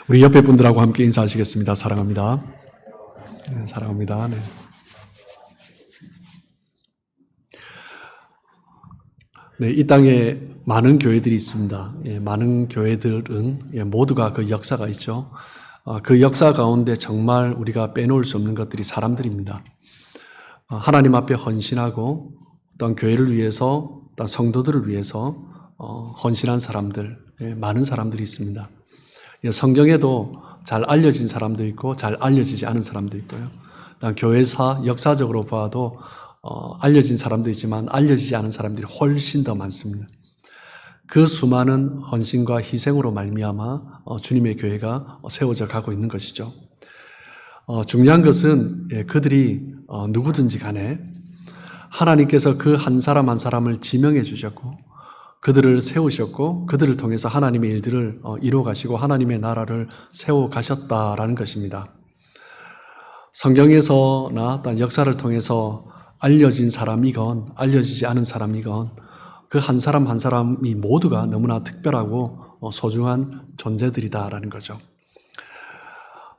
우리 옆에 분들하고 함께 인사하시겠습니다. 사랑합니다. 네, 사랑합니다. 네. 네, 이 땅에 많은 교회들이 있습니다. 많은 교회들은 모두가 그 역사가 있죠. 그 역사 가운데 정말 우리가 빼놓을 수 없는 것들이 사람들입니다. 하나님 앞에 헌신하고 또한 교회를 위해서, 또한 성도들을 위해서 헌신한 사람들, 많은 사람들이 있습니다. 성경에도 잘 알려진 사람도 있고 잘 알려지지 않은 사람도 있고요. 교회사 역사적으로 봐도 알려진 사람도 있지만 알려지지 않은 사람들이 훨씬 더 많습니다. 그 수많은 헌신과 희생으로 말미암아 주님의 교회가 세워져 가고 있는 것이죠. 중요한 것은 그들이 누구든지 간에 하나님께서 그 한 사람 한 사람을 지명해 주셨고 그들을 세우셨고 그들을 통해서 하나님의 일들을 이루어 가시고 하나님의 나라를 세워 가셨다라는 것입니다. 성경에서나 또한 역사를 통해서 알려진 사람이건 알려지지 않은 사람이건 그 한 사람 한 사람이 모두가 너무나 특별하고 소중한 존재들이다라는 거죠.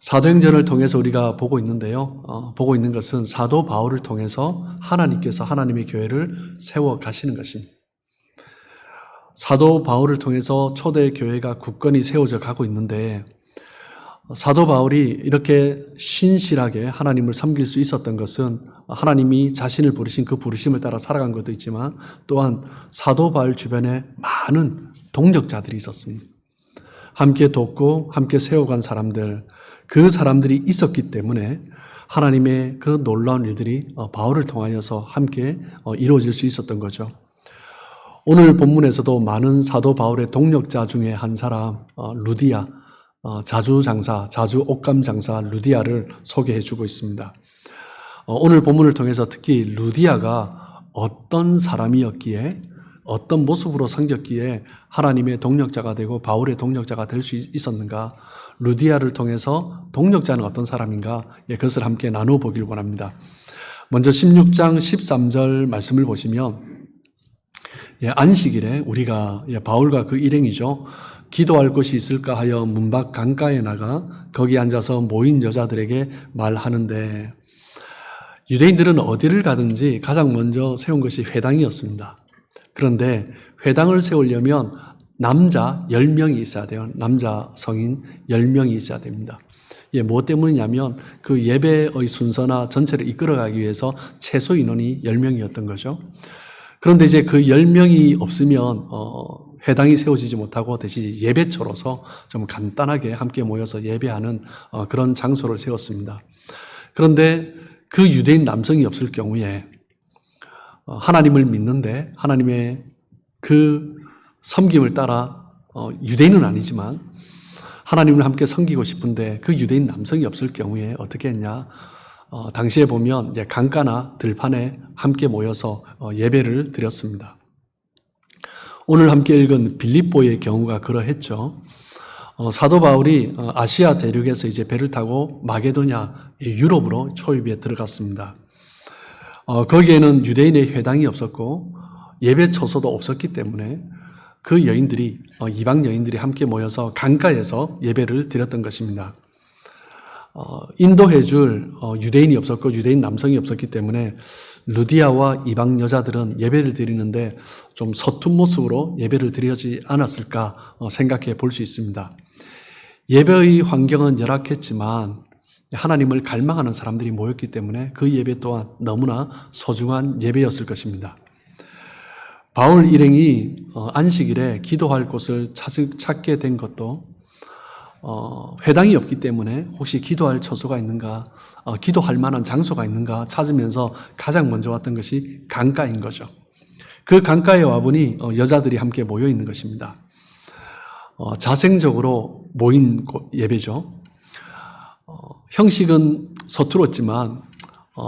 사도행전을 통해서 우리가 보고 있는데요. 보고 있는 것은 사도 바울을 통해서 하나님께서 하나님의 교회를 세워 가시는 것입니다. 사도 바울을 통해서 초대 교회가 굳건히 세워져 가고 있는데 사도 바울이 이렇게 신실하게 하나님을 섬길 수 있었던 것은 하나님이 자신을 부르신 그 부르심을 따라 살아간 것도 있지만 또한 사도 바울 주변에 많은 동력자들이 있었습니다. 함께 돕고 함께 세워간 사람들, 그 사람들이 있었기 때문에 하나님의 그 놀라운 일들이 바울을 통하여서 함께 이루어질 수 있었던 거죠. 오늘 본문에서도 많은 사도 바울의 동력자 중에 한 사람 루디아, 자주장사, 자주 옷감 장사 루디아를 소개해 주고 있습니다. 오늘 본문을 통해서 특히 루디아가 어떤 사람이었기에 어떤 모습으로 섬겼기에 하나님의 동력자가 되고 바울의 동력자가 될 수 있었는가, 루디아를 통해서 동력자는 어떤 사람인가, 그것을 함께 나눠보길 원합니다. 먼저 16장 13절 말씀을 보시면 안식일에 우리가 바울과 그 일행이죠. 기도할 곳이 있을까 하여 문 밖 강가에 나가 거기 앉아서 모인 여자들에게 말하는데, 유대인들은 어디를 가든지 가장 먼저 세운 것이 회당이었습니다. 그런데 회당을 세우려면 남자 10명이 있어야 돼요. 남자 성인 10명이 있어야 됩니다. 무엇 때문이냐면 그 예배의 순서나 전체를 이끌어가기 위해서 최소 인원이 10명이었던 거죠. 그런데 이제 그 10명이 없으면 회당이 세워지지 못하고 대신 예배처로서 좀 간단하게 함께 모여서 예배하는 그런 장소를 세웠습니다. 그런데 그 유대인 남성이 없을 경우에 하나님을 믿는데 하나님의 그 섬김을 따라 유대인은 아니지만 하나님을 함께 섬기고 싶은데 그 유대인 남성이 없을 경우에 어떻게 했냐? 당시에 보면 이제 강가나 들판에 함께 모여서 예배를 드렸습니다. 오늘 함께 읽은 빌립보의 경우가 그러했죠. 사도 바울이 아시아 대륙에서 이제 배를 타고 마게도냐 유럽으로 초입에 들어갔습니다. 거기에는 유대인의 회당이 없었고 예배 처소도 없었기 때문에 그 여인들이 이방 여인들이 함께 모여서 강가에서 예배를 드렸던 것입니다. 인도해 줄 유대인이 없었고 유대인 남성이 없었기 때문에 루디아와 이방 여자들은 예배를 드리는데 좀 서툰 모습으로 예배를 드리지 않았을까 생각해 볼 수 있습니다. 예배의 환경은 열악했지만 하나님을 갈망하는 사람들이 모였기 때문에 그 예배 또한 너무나 소중한 예배였을 것입니다. 바울 일행이 안식일에 기도할 곳을 찾게 된 것도 회당이 없기 때문에 혹시 기도할 처소가 있는가, 기도할 만한 장소가 있는가 찾으면서 가장 먼저 왔던 것이 강가인 거죠. 그 강가에 와보니 여자들이 함께 모여 있는 것입니다. 자생적으로 모인 예배죠. 형식은 서툴었지만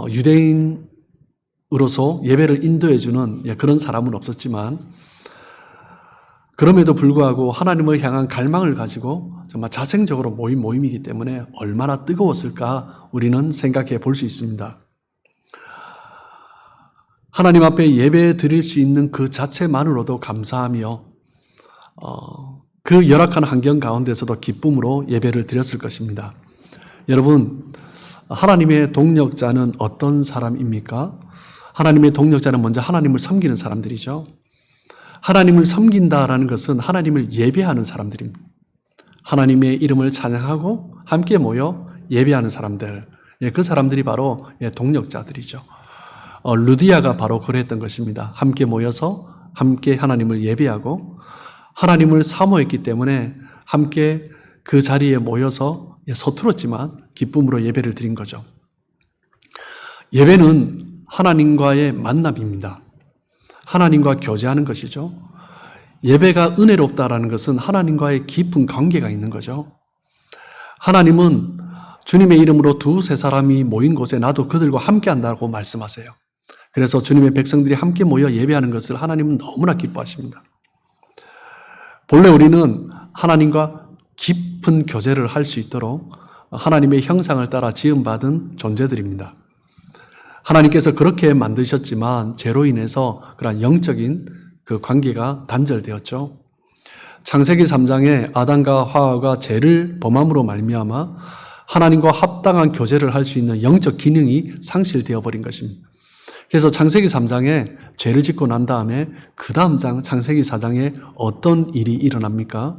유대인으로서 예배를 인도해주는 그런 사람은 없었지만 그럼에도 불구하고 하나님을 향한 갈망을 가지고 정말 자생적으로 모인 모임이기 때문에 얼마나 뜨거웠을까 우리는 생각해 볼 수 있습니다. 하나님 앞에 예배 드릴 수 있는 그 자체만으로도 감사하며 그 열악한 환경 가운데서도 기쁨으로 예배를 드렸을 것입니다. 여러분, 하나님의 동력자는 어떤 사람입니까? 하나님의 동력자는 먼저 하나님을 섬기는 사람들이죠. 하나님을 섬긴다라는 것은 하나님을 예배하는 사람들입니다. 하나님의 이름을 찬양하고 함께 모여 예배하는 사람들, 그 사람들이 바로 동력자들이죠. 루디아가 바로 그랬던 것입니다. 함께 모여서 함께 하나님을 예배하고 하나님을 사모했기 때문에 함께 그 자리에 모여서 서툴었지만 기쁨으로 예배를 드린 거죠. 예배는 하나님과의 만남입니다. 하나님과 교제하는 것이죠. 예배가 은혜롭다라는 것은 하나님과의 깊은 관계가 있는 거죠. 하나님은 주님의 이름으로 두세 사람이 모인 곳에 나도 그들과 함께 한다고 말씀하세요. 그래서 주님의 백성들이 함께 모여 예배하는 것을 하나님은 너무나 기뻐하십니다. 본래 우리는 하나님과 깊은 교제를 할 수 있도록 하나님의 형상을 따라 지음받은 존재들입니다. 하나님께서 그렇게 만드셨지만 죄로 인해서 그런 영적인 그 관계가 단절되었죠. 창세기 3장에 아담과 하와가 죄를 범함으로 말미암아 하나님과 합당한 교제를 할 수 있는 영적 기능이 상실되어 버린 것입니다. 그래서 창세기 3장에 죄를 짓고 난 다음에 그 다음 장 창세기 4장에 어떤 일이 일어납니까?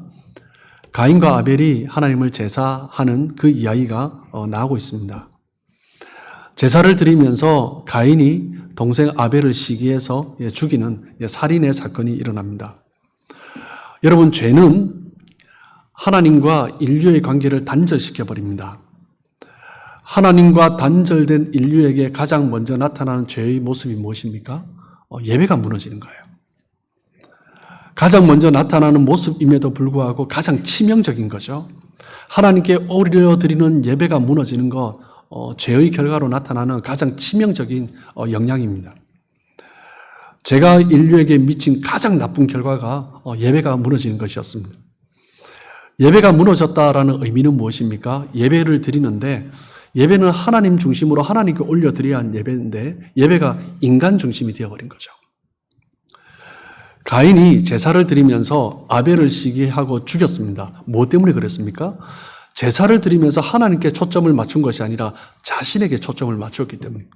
가인과 아벨이 하나님을 제사하는 그 이야기가 나오고 있습니다. 제사를 드리면서 가인이 동생 아벨을 시기해서 죽이는 살인의 사건이 일어납니다. 여러분, 죄는 하나님과 인류의 관계를 단절시켜 버립니다. 하나님과 단절된 인류에게 가장 먼저 나타나는 죄의 모습이 무엇입니까? 예배가 무너지는 거예요. 가장 먼저 나타나는 모습임에도 불구하고 가장 치명적인 거죠. 하나님께 올려드리는 예배가 무너지는 것, 죄의 결과로 나타나는 가장 치명적인 영향입니다. 죄가 인류에게 미친 가장 나쁜 결과가 예배가 무너지는 것이었습니다. 예배가 무너졌다라는 의미는 무엇입니까? 예배를 드리는데 예배는 하나님 중심으로 하나님께 올려드려야 한 예배인데 예배가 인간 중심이 되어버린 거죠. 가인이 제사를 드리면서 아벨을 시기하고 죽였습니다. 뭐 때문에 그랬습니까? 제사를 드리면서 하나님께 초점을 맞춘 것이 아니라 자신에게 초점을 맞추었기 때문입니다.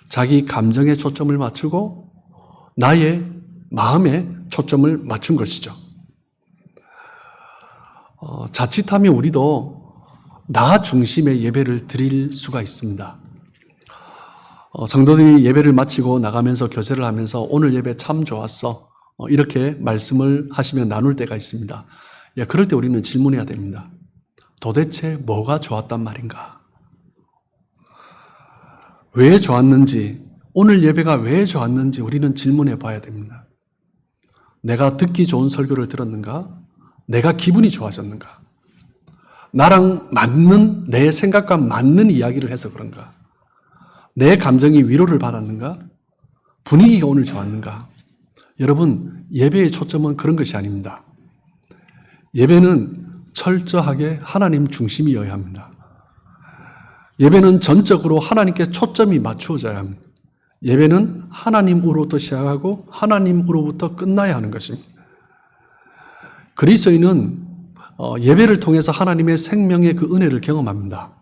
자기 감정에 초점을 맞추고 나의 마음에 초점을 맞춘 것이죠. 자칫하면 우리도 나 중심의 예배를 드릴 수가 있습니다. 성도들이 예배를 마치고 나가면서 교제를 하면서 오늘 예배 참 좋았어, 이렇게 말씀을 하시며 나눌 때가 있습니다. 그럴 때 우리는 질문해야 됩니다. 도대체 뭐가 좋았단 말인가? 왜 좋았는지, 오늘 예배가 왜 좋았는지 우리는 질문해 봐야 됩니다. 내가 듣기 좋은 설교를 들었는가? 내가 기분이 좋아졌는가? 나랑 맞는, 내 생각과 맞는 이야기를 해서 그런가? 내 감정이 위로를 받았는가? 분위기가 오늘 좋았는가? 여러분, 예배의 초점은 그런 것이 아닙니다. 예배는 철저하게 하나님 중심이어야 합니다. 예배는 전적으로 하나님께 초점이 맞추어져야 합니다. 예배는 하나님으로부터 시작하고 하나님으로부터 끝나야 하는 것입니다. 그리스도인은 예배를 통해서 하나님의 생명의 그 은혜를 경험합니다.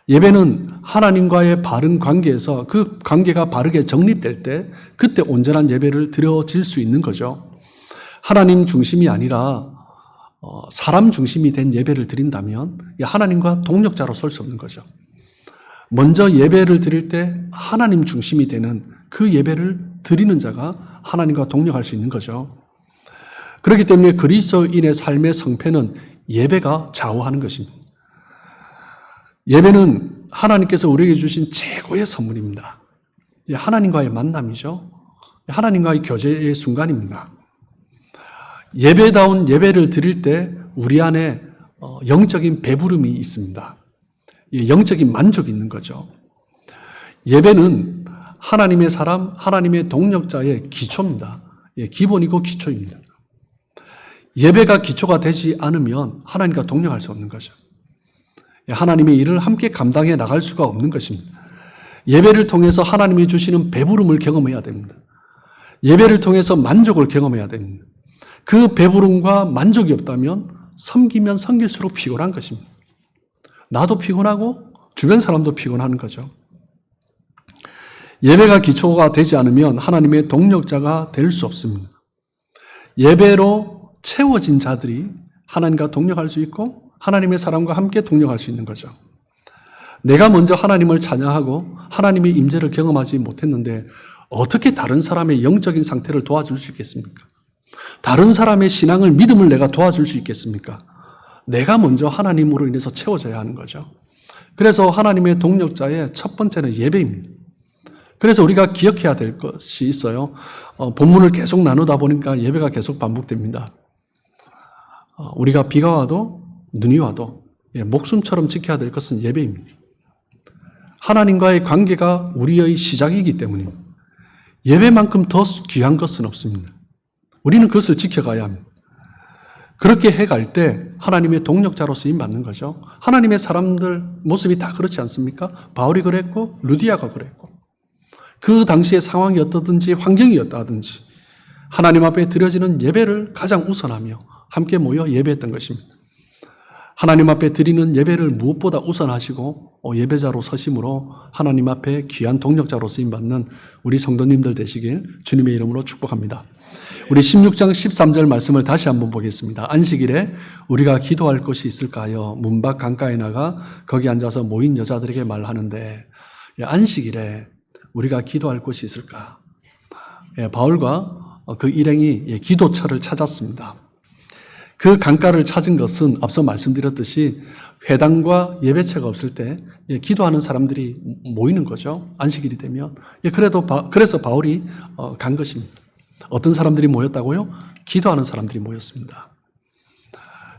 예배는 하나님과의 바른 관계에서 그 관계가 바르게 정립될 때 그때 온전한 예배를 드려질 수 있는 거죠. 하나님 중심이 아니라 사람 중심이 된 예배를 드린다면 하나님과 동력자로 설 수 없는 거죠. 먼저 예배를 드릴 때 하나님 중심이 되는 그 예배를 드리는 자가 하나님과 동력할 수 있는 거죠. 그렇기 때문에 그리스도인의 삶의 성패는 예배가 좌우하는 것입니다. 예배는 하나님께서 우리에게 주신 최고의 선물입니다. 하나님과의 만남이죠. 하나님과의 교제의 순간입니다. 예배다운 예배를 드릴 때 우리 안에 영적인 배부름이 있습니다. 영적인 만족이 있는 거죠. 예배는 하나님의 사람, 하나님의 동력자의 기초입니다. 기본이고 기초입니다. 예배가 기초가 되지 않으면 하나님과 동력할 수 없는 거죠. 하나님의 일을 함께 감당해 나갈 수가 없는 것입니다. 예배를 통해서 하나님이 주시는 배부름을 경험해야 됩니다. 예배를 통해서 만족을 경험해야 됩니다. 그 배부름과 만족이 없다면 섬기면 섬길수록 피곤한 것입니다. 나도 피곤하고 주변 사람도 피곤한 거죠. 예배가 기초가 되지 않으면 하나님의 동력자가 될 수 없습니다. 예배로 채워진 자들이 하나님과 동력할 수 있고 하나님의 사람과 함께 동력할 수 있는 거죠. 내가 먼저 하나님을 찬양하고 하나님의 임재를 경험하지 못했는데 어떻게 다른 사람의 영적인 상태를 도와줄 수 있겠습니까? 다른 사람의 신앙을, 믿음을 내가 도와줄 수 있겠습니까? 내가 먼저 하나님으로 인해서 채워져야 하는 거죠. 그래서 하나님의 동력자의 첫 번째는 예배입니다. 그래서 우리가 기억해야 될 것이 있어요. 본문을 계속 나누다 보니까 예배가 계속 반복됩니다. 우리가 비가 와도 눈이 와도 목숨처럼 지켜야 될 것은 예배입니다. 하나님과의 관계가 우리의 시작이기 때문입니다. 예배만큼 더 귀한 것은 없습니다. 우리는 그것을 지켜가야 합니다. 그렇게 해갈 때 하나님의 동력자로 쓰임받는 거죠. 하나님의 사람들 모습이 다 그렇지 않습니까? 바울이 그랬고 루디아가 그랬고 그 당시의 상황이 어떠든지 환경이 어떠하든지 하나님 앞에 드려지는 예배를 가장 우선하며 함께 모여 예배했던 것입니다. 하나님 앞에 드리는 예배를 무엇보다 우선하시고 예배자로 서심으로 하나님 앞에 귀한 동력자로 쓰임받는 우리 성도님들 되시길 주님의 이름으로 축복합니다. 우리 16장 13절 말씀을 다시 한번 보겠습니다. 안식일에 우리가 기도할 곳이 있을까요? 문 밖 강가에 나가 거기 앉아서 모인 여자들에게 말하는데 안식일에 우리가 기도할 곳이 있을까? 바울과 그 일행이 기도처를 찾았습니다. 그 강가를 찾은 것은 앞서 말씀드렸듯이 회당과 예배처가 없을 때 기도하는 사람들이 모이는 거죠. 안식일이 되면. 그래서 바울이 간 것입니다. 어떤 사람들이 모였다고요? 기도하는 사람들이 모였습니다.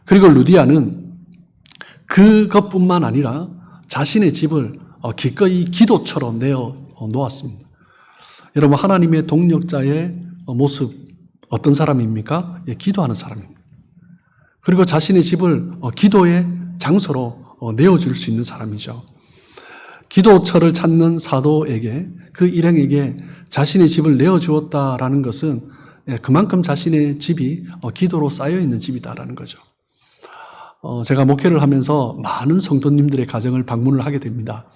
그리고 루디아는 그것뿐만 아니라 자신의 집을 기꺼이 기도처로 내어 놓았습니다. 여러분, 하나님의 동력자의 모습 어떤 사람입니까? 기도하는 사람입니다. 그리고 자신의 집을 기도의 장소로 내어줄 수 있는 사람이죠. 기도처를 찾는 사도에게, 그 일행에게 자신의 집을 내어주었다라는 것은 그만큼 자신의 집이 기도로 쌓여있는 집이다라는 거죠. 제가 목회를 하면서 많은 성도님들의 가정을 방문을 하게 됩니다.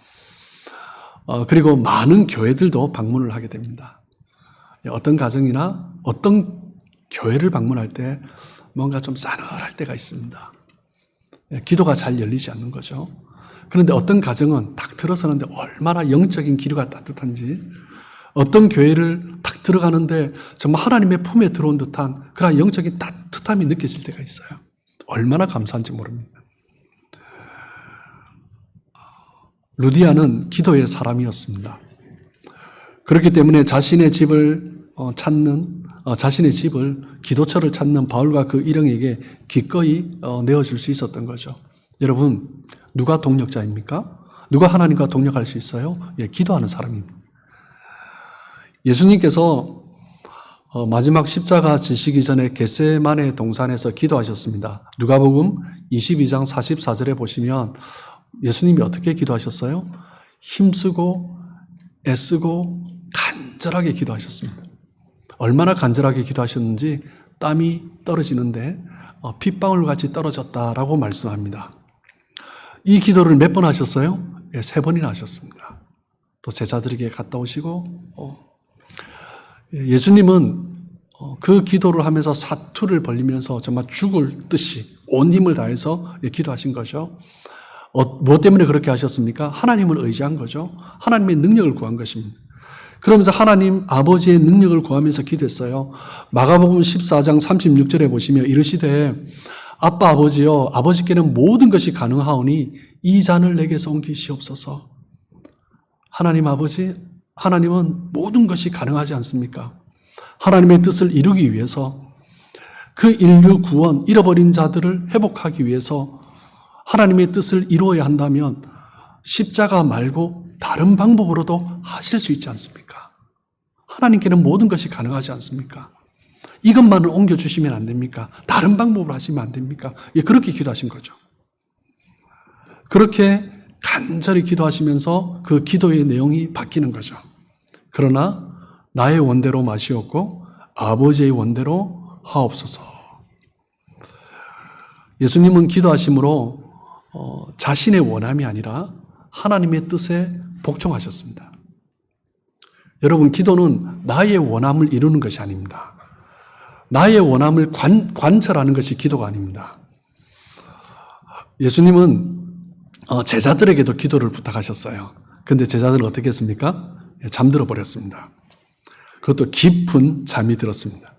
그리고 많은 교회들도 방문을 하게 됩니다. 어떤 가정이나 어떤 교회를 방문할 때 뭔가 좀 싸늘할 때가 있습니다. 기도가 잘 열리지 않는 거죠. 그런데 어떤 가정은 딱 들어서는데 얼마나 영적인 기류가 따뜻한지, 어떤 교회를 딱 들어가는데 정말 하나님의 품에 들어온 듯한 그런 영적인 따뜻함이 느껴질 때가 있어요. 얼마나 감사한지 모릅니다. 루디아는 기도의 사람이었습니다. 그렇기 때문에 자신의 집을 기도처를 찾는 바울과 그 일행에게 기꺼이 내어줄 수 있었던 거죠. 여러분, 누가 동력자입니까? 누가 하나님과 동력할 수 있어요? 기도하는 사람입니다. 예수님께서 마지막 십자가 지시기 전에 겟세마네 동산에서 기도하셨습니다. 누가복음 22장 44절에 보시면 예수님이 어떻게 기도하셨어요? 힘쓰고 애쓰고 간절하게 기도하셨습니다. 얼마나 간절하게 기도하셨는지 땀이 떨어지는데 핏방울같이 떨어졌다라고 말씀합니다. 이 기도를 몇 번 하셨어요? 3번이나 하셨습니다. 또 제자들에게 갔다 오시고 예수님은 그 기도를 하면서 사투를 벌리면서 정말 죽을 듯이 온 힘을 다해서 기도하신 거죠. 무엇 때문에 그렇게 하셨습니까? 하나님을 의지한 거죠. 하나님의 능력을 구한 것입니다. 그러면서 하나님 아버지의 능력을 구하면서 기도했어요. 마가복음 14장 36절에 보시면 이르시되 아빠 아버지여, 아버지께는 모든 것이 가능하오니 이 잔을 내게서 옮기시옵소서. 하나님 아버지, 하나님은 모든 것이 가능하지 않습니까? 하나님의 뜻을 이루기 위해서, 그 인류 구원, 잃어버린 자들을 회복하기 위해서 하나님의 뜻을 이루어야 한다면 십자가 말고 다른 방법으로도 하실 수 있지 않습니까? 하나님께는 모든 것이 가능하지 않습니까? 이것만을 옮겨주시면 안 됩니까? 다른 방법으로 하시면 안 됩니까? 그렇게 기도하신 거죠. 그렇게 간절히 기도하시면서 그 기도의 내용이 바뀌는 거죠. 그러나 나의 원대로 마시옵고 아버지의 원대로 하옵소서. 예수님은 기도하심으로 자신의 원함이 아니라 하나님의 뜻에 복종하셨습니다. 여러분, 기도는 나의 원함을 이루는 것이 아닙니다. 나의 원함을 관철하는 것이 기도가 아닙니다. 예수님은 제자들에게도 기도를 부탁하셨어요. 그런데 제자들은 어떻게 했습니까? 잠들어 버렸습니다. 그것도 깊은 잠이 들었습니다.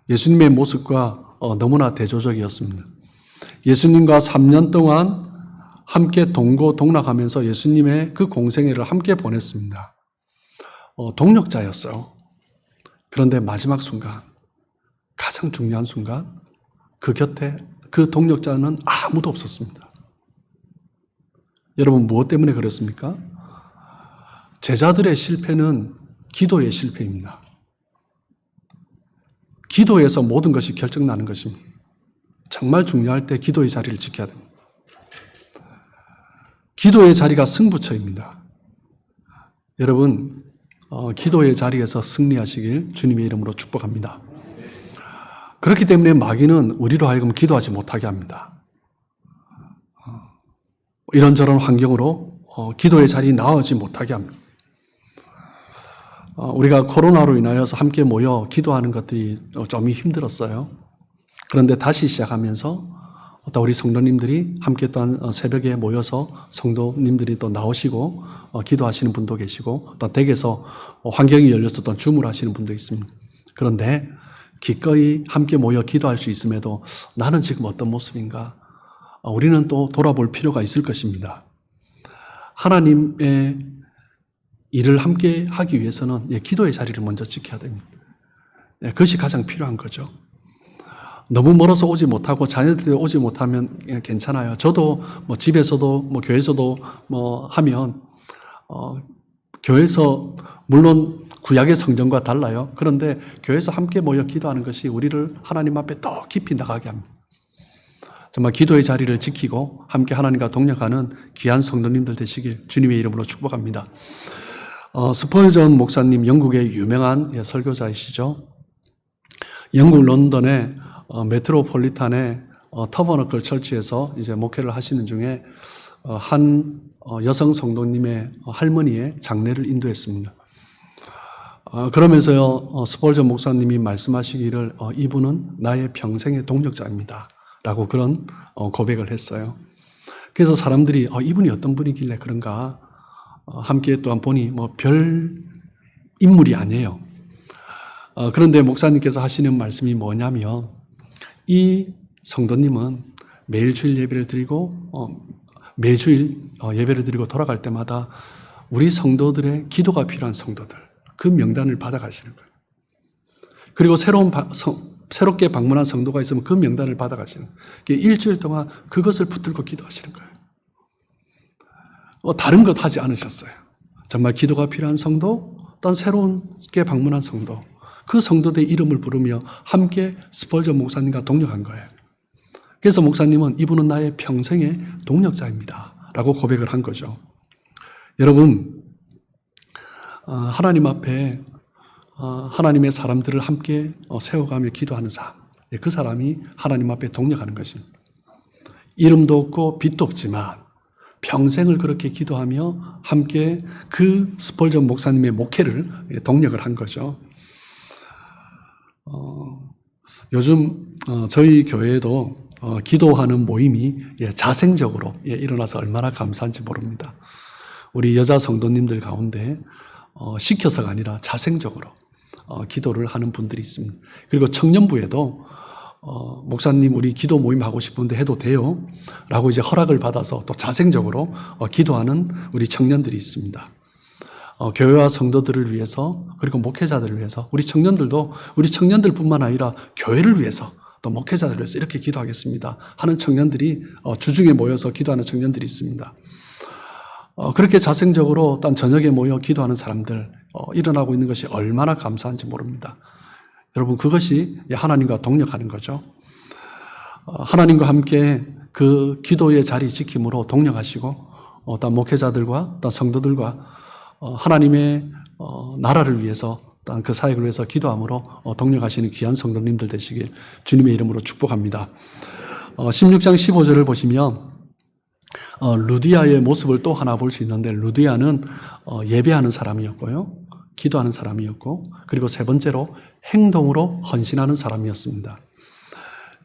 예수님의 모습과 너무나 대조적이었습니다. 예수님과 3년 동안 함께 동고동락하면서 예수님의 그 공생애를 함께 보냈습니다. 동력자였어요. 그런데 마지막 순간, 가장 중요한 순간, 그 곁에 그 동력자는 아무도 없었습니다. 여러분, 무엇 때문에 그렇습니까? 제자들의 실패는 기도의 실패입니다. 기도에서 모든 것이 결정나는 것입니다. 정말 중요할 때 기도의 자리를 지켜야 됩니다. 기도의 자리가 승부처입니다. 여러분, 기도의 자리에서 승리하시길 주님의 이름으로 축복합니다. 그렇기 때문에 마귀는 우리로 하여금 기도하지 못하게 합니다. 이런저런 환경으로 기도의 자리에 나오지 못하게 합니다. 우리가 코로나로 인하여서 함께 모여 기도하는 것들이 좀 힘들었어요. 그런데 다시 시작하면서 또 우리 성도님들이 함께 또한 새벽에 모여서 성도님들이 또 나오시고 기도하시는 분도 계시고 또 댁에서 환경이 열려서 또 주무하시는 분도 있습니다. 그런데 기꺼이 함께 모여 기도할 수 있음에도 나는 지금 어떤 모습인가? 우리는 또 돌아볼 필요가 있을 것입니다. 하나님의 일을 함께 하기 위해서는 기도의 자리를 먼저 지켜야 됩니다. 그것이 가장 필요한 거죠. 너무 멀어서 오지 못하고 자녀들이 오지 못하면 괜찮아요. 저도 집에서도 교회에서도 하면 교회에서 물론 구약의 성전과 달라요. 그런데 교회에서 함께 모여 기도하는 것이 우리를 하나님 앞에 더 깊이 나가게 합니다. 정말 기도의 자리를 지키고 함께 하나님과 동역하는 귀한 성도님들 되시길 주님의 이름으로 축복합니다. 스펄전 목사님, 영국의 유명한 설교자이시죠. 영국 런던의 메트로폴리탄의 터버너클 철치에서 이제 목회를 하시는 중에 한 여성 성도님의 할머니의 장례를 인도했습니다. 그러면서요, 스펄전 목사님이 말씀하시기를 이분은 나의 평생의 동력자입니다. 라고 그런 고백을 했어요. 그래서 사람들이 이분이 어떤 분이길래 그런가 함께 또한 보니 별 인물이 아니에요. 그런데 목사님께서 하시는 말씀이 뭐냐면 이 성도님은 매일 주일 예배를 드리고 매주일 예배를 드리고 돌아갈 때마다 우리 성도들의 기도가 필요한 성도들 그 명단을 받아가시는 거예요. 그리고 새롭게 방문한 성도가 있으면 그 명단을 받아가시는 거예요. 일주일 동안 그것을 붙들고 기도하시는 거예요. 다른 것 하지 않으셨어요. 정말 기도가 필요한 성도, 또 새롭게 방문한 성도, 그 성도들의 이름을 부르며 함께 스펄전 목사님과 동력한 거예요. 그래서 목사님은 이분은 나의 평생의 동력자입니다. 라고 고백을 한 거죠. 여러분, 하나님 앞에 하나님의 사람들을 함께 세워가며 기도하는 삶, 그 사람이 하나님 앞에 동력하는 것입니다. 이름도 없고 빛도 없지만 평생을 그렇게 기도하며 함께 그 스펄전 목사님의 목회를 동력을 한 거죠. 요즘 저희 교회에도 기도하는 모임이 자생적으로 일어나서 얼마나 감사한지 모릅니다. 우리 여자 성도님들 가운데 시켜서가 아니라 자생적으로 기도를 하는 분들이 있습니다. 그리고 청년부에도 목사님 우리 기도 모임 하고 싶은데 해도 돼요? 라고 이제 허락을 받아서 또 자생적으로 기도하는 우리 청년들이 있습니다. 교회와 성도들을 위해서 그리고 목회자들을 위해서 우리 청년들뿐만 아니라 교회를 위해서 또 목회자들을 위해서 이렇게 기도하겠습니다 하는 청년들이 주중에 모여서 기도하는 청년들이 있습니다. 그렇게 자생적으로 딴 저녁에 모여 기도하는 사람들 일어나고 있는 것이 얼마나 감사한지 모릅니다. 여러분 그것이 하나님과 동력하는 거죠. 하나님과 함께 그 기도의 자리 지킴으로 동력하시고 또 목회자들과 또 성도들과 하나님의 나라를 위해서 또 그 사역을 위해서 기도함으로 동력하시는 귀한 성도님들 되시길 주님의 이름으로 축복합니다. 16장 15절을 보시면 루디아의 모습을 또 하나 볼 수 있는데, 루디아는 예배하는 사람이었고요, 기도하는 사람이었고, 그리고 세 번째로 행동으로 헌신하는 사람이었습니다.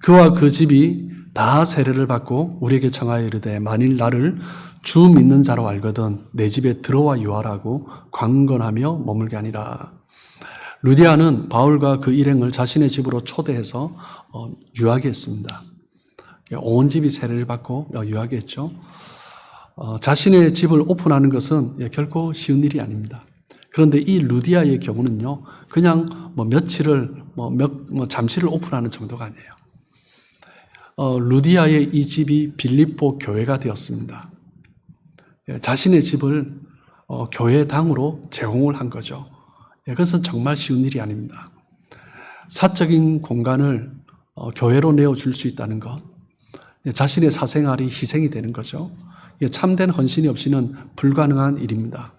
그와 그 집이 다 세례를 받고 우리에게 청하여 이르되 만일 나를 주 믿는 자로 알거든 내 집에 들어와 유하라고 강건하며 머물게 하니라. 루디아는 바울과 그 일행을 자신의 집으로 초대해서 유하게 했습니다. 온 집이 세례를 받고 유하게 했죠. 자신의 집을 오픈하는 것은 결코 쉬운 일이 아닙니다. 그런데 이 루디아의 경우는요, 그냥 며칠을 잠시를 오픈하는 정도가 아니에요. 루디아의 이 집이 빌립보 교회가 되었습니다. 자신의 집을 교회당으로 제공을 한 거죠. 그것은 정말 쉬운 일이 아닙니다. 사적인 공간을 교회로 내어줄 수 있다는 것, 자신의 사생활이 희생이 되는 거죠. 참된 헌신이 없이는 불가능한 일입니다.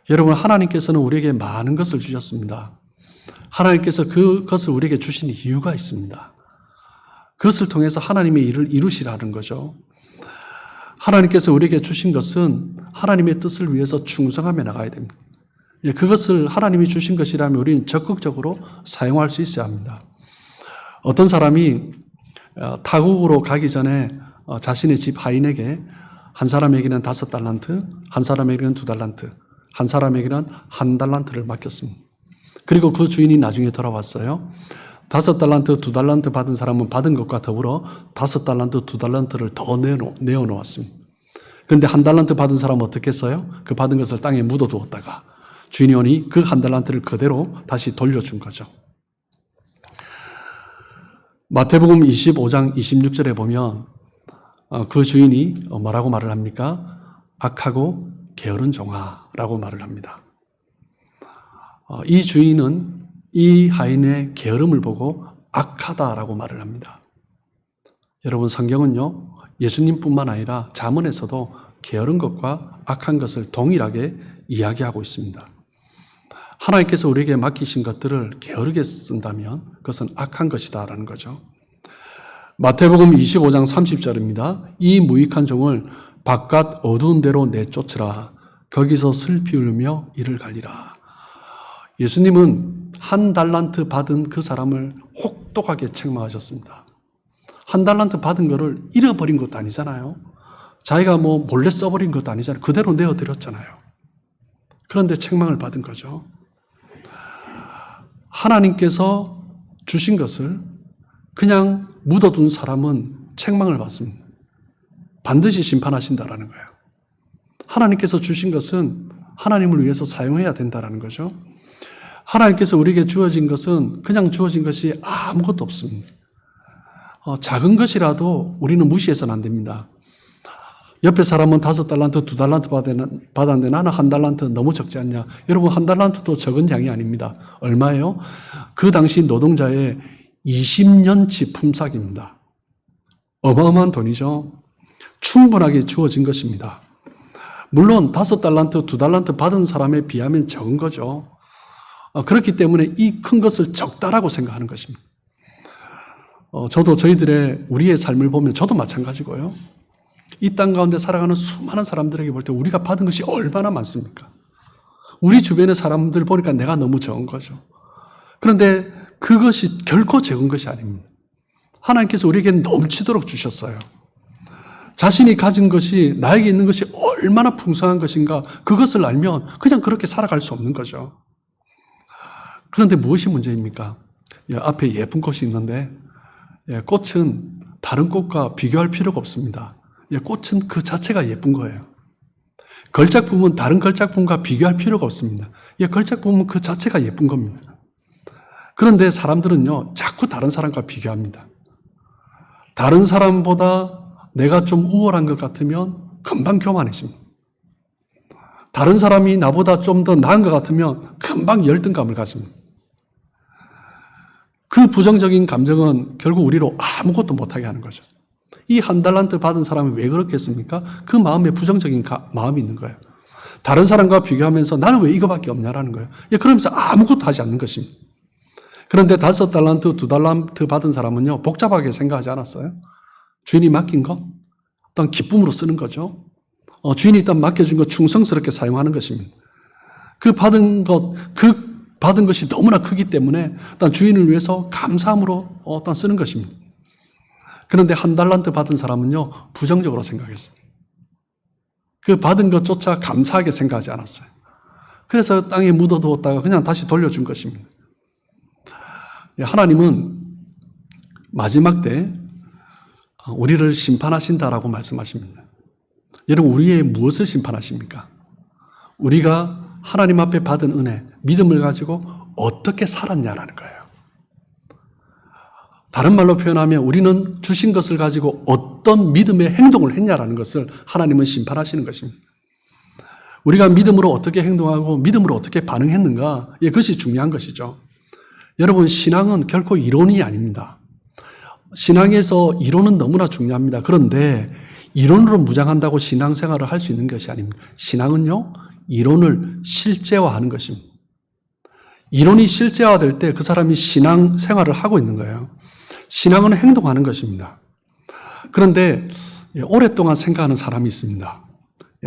여러분, 하나님께서는 우리에게 많은 것을 주셨습니다. 하나님께서 그것을 우리에게 주신 이유가 있습니다. 그것을 통해서 하나님의 일을 이루시라는 거죠. 하나님께서 우리에게 주신 것은 하나님의 뜻을 위해서 충성하며 나가야 됩니다. 그것을 하나님이 주신 것이라면 우리는 적극적으로 사용할 수 있어야 합니다. 어떤 사람이 타국으로 가기 전에 자신의 집 하인에게 한 사람에게는 5달란트, 한 사람에게는 2달란트, 한 사람에게는 1달란트를 맡겼습니다. 그리고 그 주인이 나중에 돌아왔어요. 5달란트, 2달란트 받은 사람은 받은 것과 더불어 5달란트, 2달란트를 더 내어놓았습니다. 그런데 1달란트 받은 사람은 어떻게 했어요? 그 받은 것을 땅에 묻어두었다가 주인이 오니 그 1달란트를 그대로 다시 돌려준 거죠. 마태복음 25장 26절에 보면 그 주인이 뭐라고 말을 합니까? 악하고 게으른 종아라고 말을 합니다. 이 주인은 이 하인의 게으름을 보고 악하다라고 말을 합니다. 여러분, 성경은요, 예수님뿐만 아니라 잠언에서도 게으른 것과 악한 것을 동일하게 이야기하고 있습니다. 하나님께서 우리에게 맡기신 것들을 게으르게 쓴다면 그것은 악한 것이다라는 거죠. 마태복음 25장 30절입니다. 이 무익한 종을 바깥 어두운 데로 내쫓으라. 거기서 슬피 울며 이를 갈리라. 예수님은 1달란트 받은 그 사람을 혹독하게 책망하셨습니다. 1달란트 받은 거를 잃어버린 것도 아니잖아요. 자기가 몰래 써버린 것도 아니잖아요. 그대로 내어드렸잖아요. 그런데 책망을 받은 거죠. 하나님께서 주신 것을 그냥 묻어둔 사람은 책망을 받습니다. 반드시 심판하신다라는 거예요. 하나님께서 주신 것은 하나님을 위해서 사용해야 된다라는 거죠. 하나님께서 우리에게 주어진 것은 그냥 주어진 것이 아무것도 없습니다. 작은 것이라도 우리는 무시해서는 안 됩니다. 옆에 사람은 5달란트, 2달란트 받았는데 나는 1달란트 너무 적지 않냐? 여러분, 1달란트도 적은 양이 아닙니다. 얼마예요? 그 당시 노동자의 20년치 품삯입니다. 어마어마한 돈이죠. 충분하게 주어진 것입니다. 물론 5달란트, 2달란트 받은 사람에 비하면 적은 거죠. 그렇기 때문에 이 큰 것을 적다라고 생각하는 것입니다. 저도 우리의 삶을 보면 저도 마찬가지고요. 이 땅 가운데 살아가는 수많은 사람들에게 볼 때 우리가 받은 것이 얼마나 많습니까? 우리 주변의 사람들 보니까 내가 너무 적은 거죠. 그런데 그것이 결코 적은 것이 아닙니다. 하나님께서 우리에게 넘치도록 주셨어요. 자신이 가진 것이, 나에게 있는 것이 얼마나 풍성한 것인가, 그것을 알면 그냥 그렇게 살아갈 수 없는 거죠. 그런데 무엇이 문제입니까? 앞에 예쁜 꽃이 있는데 꽃은 다른 꽃과 비교할 필요가 없습니다. 꽃은 그 자체가 예쁜 거예요. 걸작품은 다른 걸작품과 비교할 필요가 없습니다. 걸작품은 그 자체가 예쁜 겁니다. 그런데 사람들은요, 자꾸 다른 사람과 비교합니다. 다른 사람보다 내가 좀 우월한 것 같으면 금방 교만해집니다. 다른 사람이 나보다 좀 더 나은 것 같으면 금방 열등감을 가집니다. 그 부정적인 감정은 결국 우리로 아무것도 못하게 하는 거죠. 이 1달란트 받은 사람이 왜 그렇겠습니까? 그 마음에 부정적인 마음이 있는 거예요. 다른 사람과 비교하면서 나는 왜 이거밖에 없냐라는 거예요. 그러면서 아무것도 하지 않는 것입니다. 그런데 5달란트, 2달란트 받은 사람은요, 복잡하게 생각하지 않았어요. 주인이 맡긴 것, 일단 기쁨으로 쓰는 거죠. 주인이 일단 맡겨준 것 충성스럽게 사용하는 것입니다. 그 받은 것이 너무나 크기 때문에 일단 주인을 위해서 감사함으로 일단 쓰는 것입니다. 그런데 한 달란트 받은 사람은요, 부정적으로 생각했습니다. 그 받은 것조차 감사하게 생각하지 않았어요. 그래서 땅에 묻어두었다가 그냥 다시 돌려준 것입니다. 하나님은 마지막 때 우리를 심판하신다라고 말씀하십니다. 여러분, 우리의 무엇을 심판하십니까? 우리가 하나님 앞에 받은 은혜, 믿음을 가지고 어떻게 살았냐라는 거예요. 다른 말로 표현하면 우리는 주신 것을 가지고 어떤 믿음의 행동을 했냐라는 것을 하나님은 심판하시는 것입니다. 우리가 믿음으로 어떻게 행동하고 믿음으로 어떻게 반응했는가, 그것이 중요한 것이죠. 여러분, 신앙은 결코 이론이 아닙니다. 신앙에서 이론은 너무나 중요합니다. 그런데 이론으로 무장한다고 신앙생활을 할 수 있는 것이 아닙니다. 신앙은요, 이론을 실제화하는 것입니다. 이론이 실제화될 때 그 사람이 신앙생활을 하고 있는 거예요. 신앙은 행동하는 것입니다. 그런데 오랫동안 생각하는 사람이 있습니다.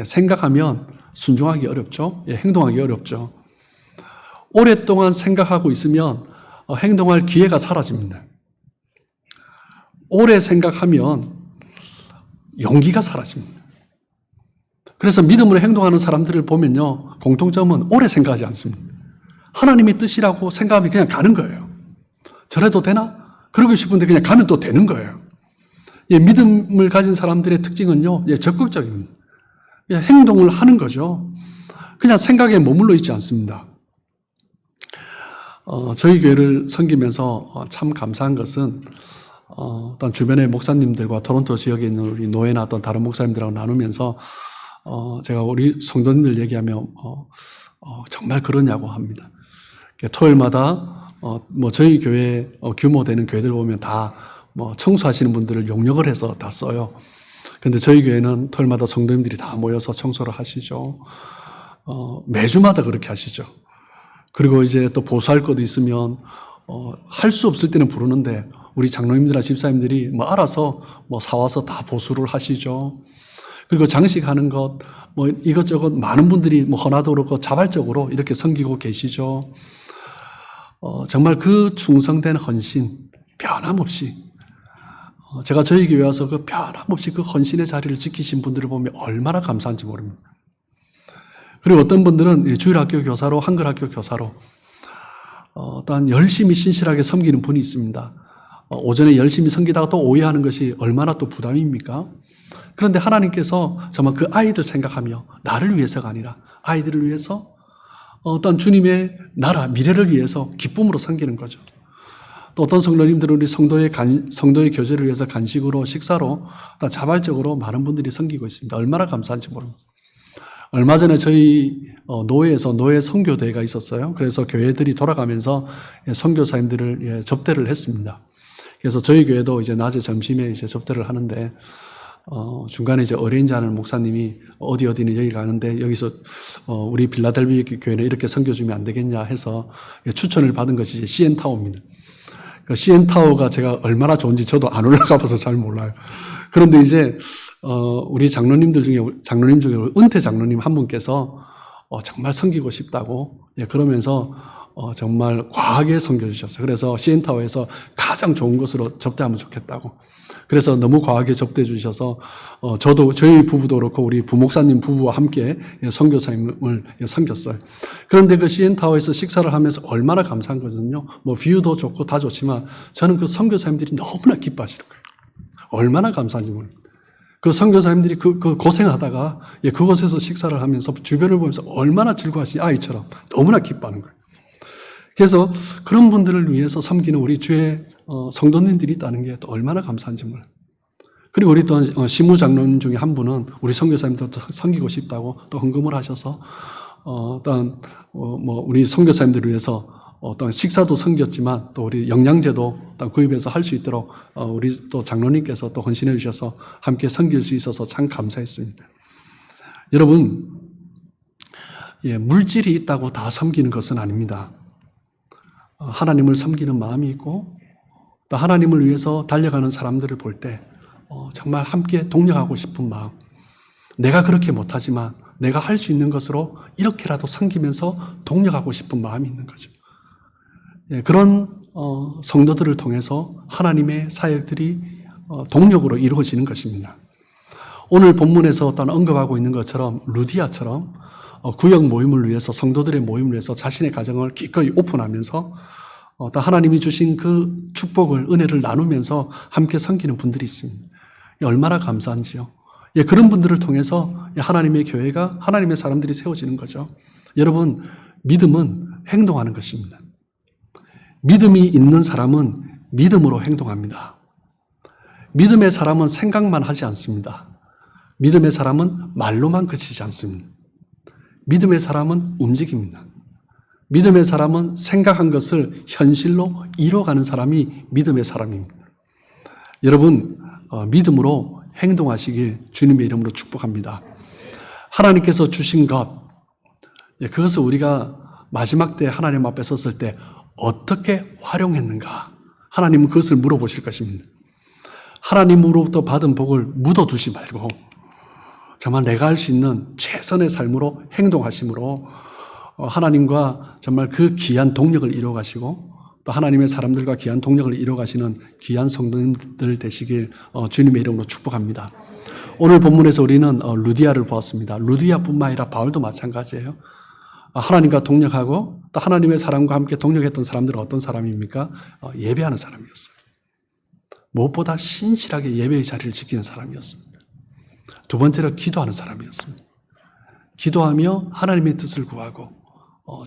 생각하면 순종하기 어렵죠. 행동하기 어렵죠. 오랫동안 생각하고 있으면 행동할 기회가 사라집니다. 오래 생각하면 용기가 사라집니다. 그래서 믿음으로 행동하는 사람들을 보면요, 공통점은 오래 생각하지 않습니다. 하나님의 뜻이라고 생각하면 그냥 가는 거예요. 저래도 되나? 그러고 싶은데 그냥 가면 또 되는 거예요. 믿음을 가진 사람들의 특징은요, 적극적입니다. 행동을 하는 거죠. 그냥 생각에 머물러 있지 않습니다. 저희 교회를 섬기면서 참 감사한 것은 어떤 주변의 목사님들과 토론토 지역에 있는 우리 노예나 어떤 다른 목사님들하고 나누면서 제가 우리 성도님들 얘기하면 정말 그러냐고 합니다. 토요일마다 저희 교회 규모 되는 교회들 보면 다 청소하시는 분들을 용역을 해서 다 써요. 근데 저희 교회는 토요일마다 성도님들이 다 모여서 청소를 하시죠. 매주마다 그렇게 하시죠. 그리고 이제 또 보수할 것도 있으면 할 수 없을 때는 부르는데 우리 장로님들이나 집사님들이 알아서 사와서 다 보수를 하시죠. 그리고 장식하는 것 이것저것 많은 분들이 헌화도 그렇고 자발적으로 이렇게 섬기고 계시죠. 정말 그 충성된 헌신 변함없이 제가 저희 교회 와서 그 변함없이 그 헌신의 자리를 지키신 분들을 보면 얼마나 감사한지 모릅니다. 그리고 어떤 분들은 주일학교 교사로, 한글학교 교사로 일단 열심히 신실하게 섬기는 분이 있습니다. 오전에 열심히 섬기다가 또 오해하는 것이 얼마나 또 부담입니까? 그런데 하나님께서 정말 그 아이들 생각하며 나를 위해서가 아니라 아이들을 위해서 어떤 주님의 나라, 미래를 위해서 기쁨으로 섬기는 거죠. 또 어떤 성도님들은 우리 성도의 교제를 위해서 간식으로, 식사로 자발적으로 많은 분들이 섬기고 있습니다. 얼마나 감사한지 모릅니다. 얼마 전에 저희 노회에서 노회 선교대회가 있었어요. 그래서 교회들이 돌아가면서 선교사님들을 접대를 했습니다. 그래서 저희 교회도 이제 낮에 점심에 이제 접대를 하는데 중간에 이제 어레인지 하는 목사님이 어디는 여기 가는데 여기서 우리 빌라델비 교회는 이렇게 섬겨주면 안 되겠냐 해서 추천을 받은 것이 이제 CN타워입니다. 그 CN타워가 제가 얼마나 좋은지 저도 안 올라가 봐서 잘 몰라요. 그런데 이제 우리 장로님 중에 은퇴 장로님 한 분께서 정말 섬기고 싶다고 그러면서 정말 과하게 섬겨주셨어요. 그래서 CN타워에서 가장 좋은 것으로 접대하면 좋겠다고. 그래서 너무 과하게 접대해 주셔서 저도 저희 부부도 그렇고 우리 부목사님 부부와 함께 선교사님을 섬겼어요. 그런데 그 CN타워에서 식사를 하면서 얼마나 감사한 것은요. 뷰도 좋고 다 좋지만 저는 그 선교사님들이 너무나 기뻐하시는 거예요. 얼마나 감사한지 모릅니다. 그 선교사님들이 그 고생하다가 그곳에서 식사를 하면서 주변을 보면서 얼마나 즐거워하시니 아이처럼 너무나 기뻐하는 거예요. 그래서 그런 분들을 위해서 섬기는 우리 주의 성도님들이 있다는 게 또 얼마나 감사한지 몰라요. 그리고 우리 또 시무장로님 중에 한 분은 우리 선교사님들 섬기고 싶다고 또 헌금을 하셔서 어떤 우리 선교사님들을 위해서 어떤 식사도 섬겼지만 또 우리 영양제도 구입해서 할 수 있도록 우리 또 장로님께서 또 헌신해 주셔서 함께 섬길 수 있어서 참 감사했습니다. 여러분, 물질이 있다고 다 섬기는 것은 아닙니다. 하나님을 섬기는 마음이 있고 또 하나님을 위해서 달려가는 사람들을 볼 때 정말 함께 동력하고 싶은 마음. 내가 그렇게 못하지만 내가 할 수 있는 것으로 이렇게라도 섬기면서 동력하고 싶은 마음이 있는 거죠. 그런 성도들을 통해서 하나님의 사역들이 동력으로 이루어지는 것입니다. 오늘 본문에서 또한 언급하고 있는 것처럼 루디아처럼 구역 모임을 위해서, 성도들의 모임을 위해서 자신의 가정을 기꺼이 오픈하면서 또 하나님이 주신 그 축복을, 은혜를 나누면서 함께 섬기는 분들이 있습니다. 얼마나 감사한지요. 그런 분들을 통해서 하나님의 교회가, 하나님의 사람들이 세워지는 거죠. 여러분, 믿음은 행동하는 것입니다. 믿음이 있는 사람은 믿음으로 행동합니다. 믿음의 사람은 생각만 하지 않습니다. 믿음의 사람은 말로만 그치지 않습니다. 믿음의 사람은 움직입니다. 믿음의 사람은 생각한 것을 현실로 이뤄가는 사람이 믿음의 사람입니다. 여러분, 믿음으로 행동하시길 주님의 이름으로 축복합니다. 하나님께서 주신 것, 그것을 우리가 마지막 때 하나님 앞에 섰을 때 어떻게 활용했는가? 하나님은 그것을 물어보실 것입니다. 하나님으로부터 받은 복을 묻어두지 말고 정말 내가 할 수 있는 최선의 삶으로 행동하심으로 하나님과 정말 그 귀한 동력을 이루어가시고 또 하나님의 사람들과 귀한 동력을 이루어가시는 귀한 성도님들 되시길 주님의 이름으로 축복합니다. 오늘 본문에서 우리는 루디아를 보았습니다. 루디아뿐만 아니라 바울도 마찬가지예요. 하나님과 동력하고 또 하나님의 사람과 함께 동력했던 사람들은 어떤 사람입니까? 예배하는 사람이었어요. 무엇보다 신실하게 예배의 자리를 지키는 사람이었습니다. 두 번째로 기도하는 사람이었습니다. 기도하며 하나님의 뜻을 구하고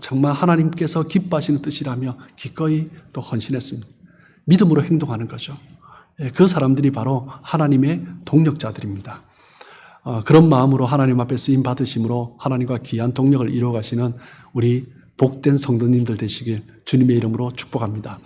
정말 하나님께서 기뻐하시는 뜻이라며 기꺼이 또 헌신했습니다. 믿음으로 행동하는 거죠. 그 사람들이 바로 하나님의 동력자들입니다. 그런 마음으로 하나님 앞에 쓰임 받으심으로 하나님과 귀한 동력을 이루어가시는 우리 복된 성도님들 되시길 주님의 이름으로 축복합니다.